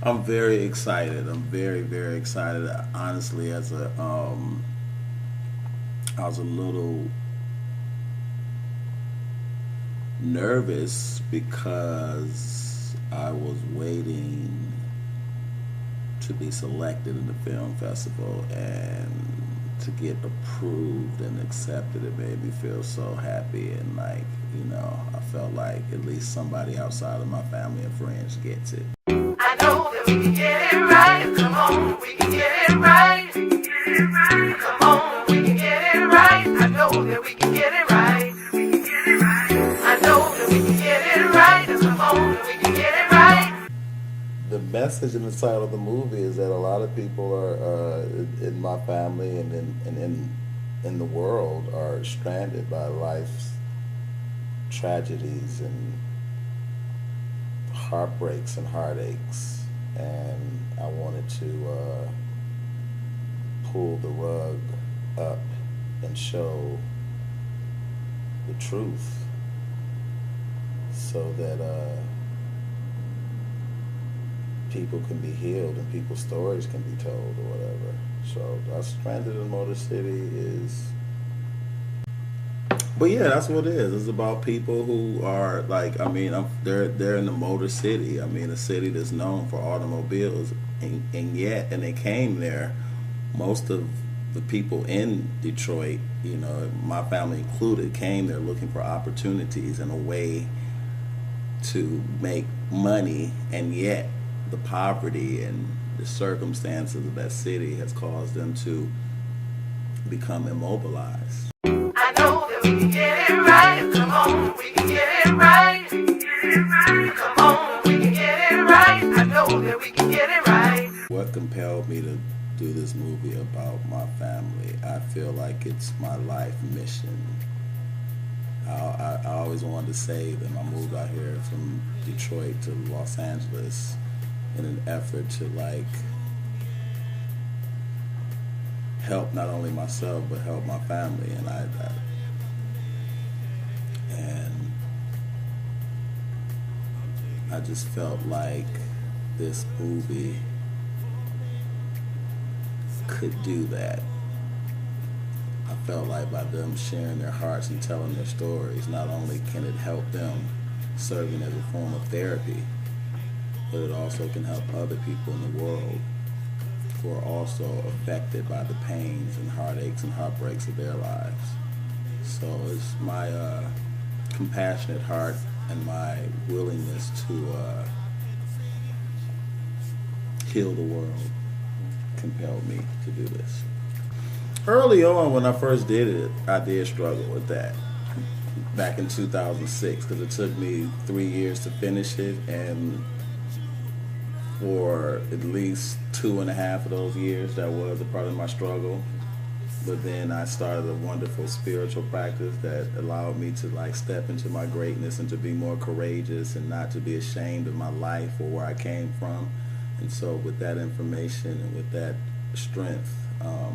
I'm very excited. I'm very, very excited. Honestly, I was a little nervous because I was waiting to be selected in the film festival, and to get approved and accepted, it made me feel so happy. And like, I felt like at least somebody outside of my family and friends gets it. I know that we can get it right. Come on, we can get it right. Come on, we can get it right. I know that we can get it right. I know that we can get it right. Come on, we can get it right. The message in the title of the movie is that a lot of people are in my family and in the world are stranded by life's tragedies and heartbreaks and heartaches, and I wanted to pull the rug up and show the truth so that people can be healed and people's stories can be told or whatever. So Stranded in Motor City is... But yeah, that's what it is. It's about people who are like, they're in the Motor City. I mean, a city that's known for automobiles, and yet they came there. Most of the people in Detroit, my family included, came there looking for opportunities and a way to make money, and yet the poverty and the circumstances of that city has caused them to become immobilized. I know that we can get it right. Come on, we can get it right. Come on, we can get it right. I know that we can get it right. What compelled me to do this movie about my family? I feel like it's my life mission. I always wanted to say that I moved out here from Detroit to Los Angeles in an effort to help not only myself but help my family, and I just felt like this movie could do that. I felt like by them sharing their hearts and telling their stories, not only can it help them, serving as a form of therapy, but it also can help other people in the world who are also affected by the pains and heartaches and heartbreaks of their lives. So it's my compassionate heart and my willingness to heal the world compelled me to do this. Early on, when I first did it, I did struggle with that back in 2006, because it took me 3 years to finish it, and for at least 2.5 of those years, that was a part of my struggle. But then I started a wonderful spiritual practice that allowed me to step into my greatness and to be more courageous and not to be ashamed of my life or where I came from. And so with that information and with that strength, I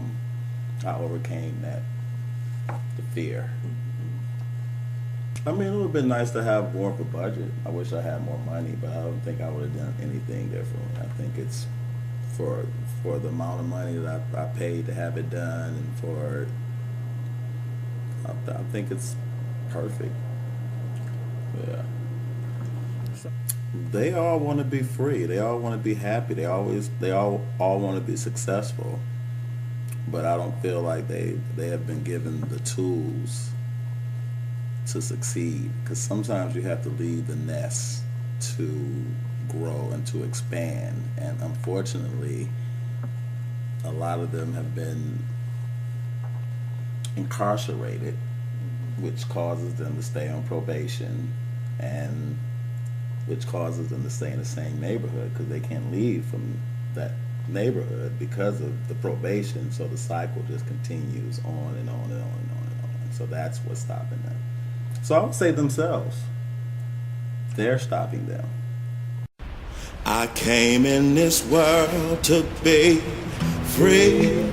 overcame the fear. I mean, it would have been nice to have more of a budget. I wish I had more money, but I don't think I would have done anything different. I think it's for the amount of money that I paid to have it done, and I think it's perfect. Yeah. They all want to be free. They all want to be happy. They all want to be successful. But I don't feel like they have been given the tools to succeed, because sometimes you have to leave the nest to grow and to expand, and unfortunately a lot of them have been incarcerated, which causes them to stay on probation, and which causes them to stay in the same neighborhood because they can't leave from that neighborhood because of the probation. So the cycle just continues on and on and on and on and on. So that's what's stopping them. So I would say themselves. They're stopping them. I came in this world to be free,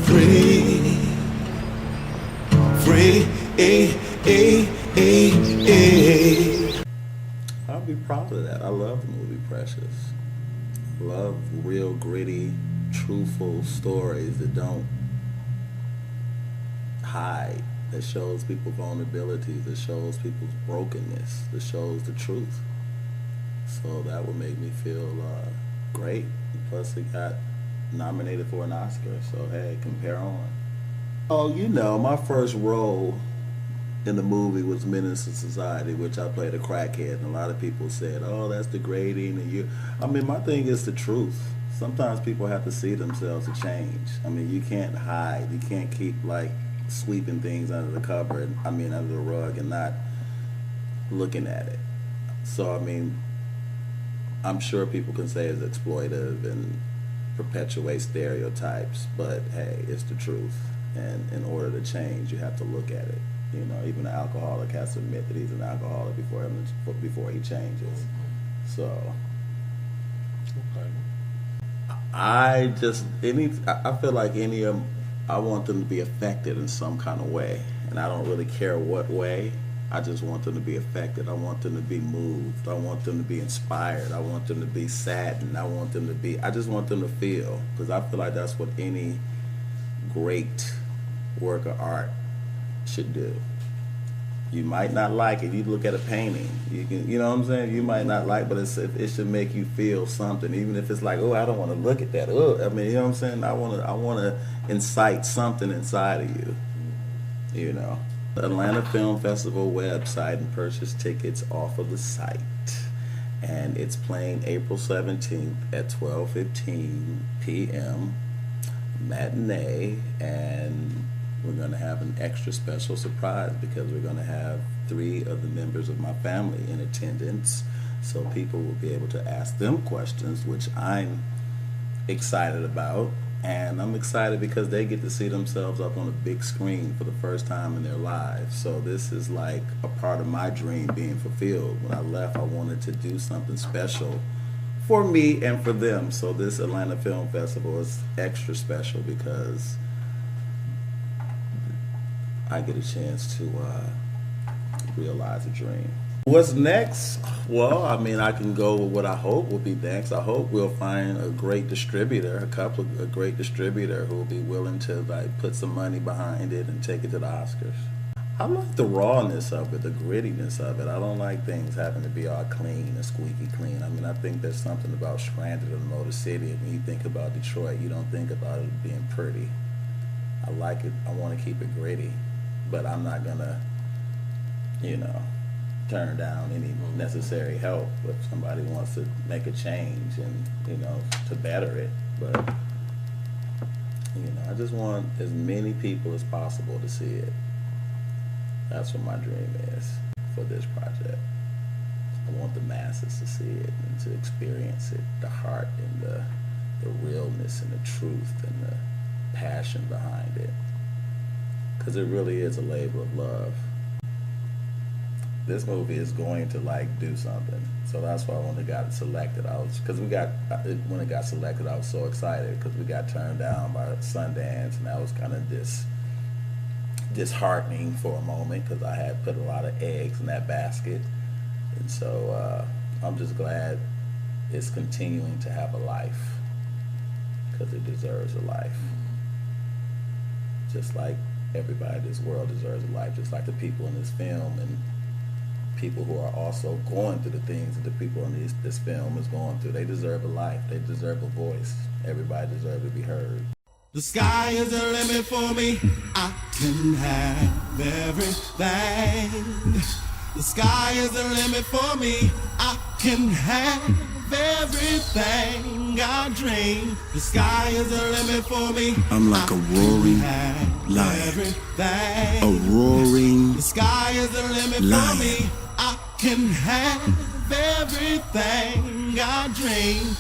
free, free. I'll be proud of that. I love the movie Precious. Love real gritty, truthful stories that don't hide, that shows people vulnerabilities, that shows people's brokenness, that shows the truth. So that would make me feel great. Plus, it got nominated for an Oscar. So hey, compare on. Oh, you know, my first role in the movie was Menace to Society, which I played a crackhead, and a lot of people said, "Oh, that's degrading." And you, I mean, my thing is the truth. Sometimes people have to see themselves to change. I mean, you can't hide. You can't keep like sweeping things under the cupboard. I mean, under the rug, and not looking at it. So I mean, I'm sure people can say it's exploitive and perpetuate stereotypes, but hey, it's the truth. And in order to change, you have to look at it. You know, even an alcoholic has to admit that he's an alcoholic before he changes. So, Okay. I feel like I want them to be affected in some kind of way, and I don't really care what way. I just want them to be affected. I want them to be moved. I want them to be inspired. I want them to be saddened. I just want them to feel, because I feel like that's what any great work of art should do. You might not like it. You look at a painting. You know what I'm saying? You might not like, but it should make you feel something, even if it's like, oh, I don't want to look at that. Oh, I mean, you know what I'm saying? I want to incite something inside of you. You know, the Atlanta Film Festival website, and purchase tickets off of the site. And it's playing April 17th at 12:15 p.m. matinee, and we're going to have an extra special surprise because we're going to have 3 of the members of my family in attendance, so people will be able to ask them questions, which I'm excited about. And I'm excited because they get to see themselves up on a big screen for the first time in their lives. So this is like a part of my dream being fulfilled. When I left, I wanted to do something special for me and for them. So this Atlanta Film Festival is extra special because I get a chance to realize a dream. What's next? Well, I mean, I can go with what I hope will be next. I hope we'll find a great distributor, a great distributor who will be willing to like put some money behind it and take it to the Oscars. I like the rawness of it, the grittiness of it. I don't like things having to be all clean and squeaky clean. I mean, I think there's something about stranded in the Motor City, and when you think about Detroit, you don't think about it being pretty. I like it. I want to keep it gritty, but I'm not gonna, turn down any necessary help if somebody wants to make a change and, to better it. But, I just want as many people as possible to see it. That's what my dream is for this project. I want the masses to see it and to experience it, the heart and the realness and the truth and the passion behind it. Because it really is a labor of love. This movie is going to do something, so that's why when it got selected, when it got selected, I was so excited because we got turned down by Sundance, and that was kind of disheartening for a moment because I had put a lot of eggs in that basket, and so I'm just glad it's continuing to have a life because it deserves a life, just like everybody in this world deserves a life, just like the people in this film and people who are also going through the things that the people in this film is going through. They deserve a life. They deserve a voice. Everybody deserves to be heard. The sky is the limit for me. I can have everything. The sky is the limit for me. I can have everything I dream. The sky is the limit for me. I'm like a roaring lion. A roaring The sky is the limit lion. for me. I can have everything I dream.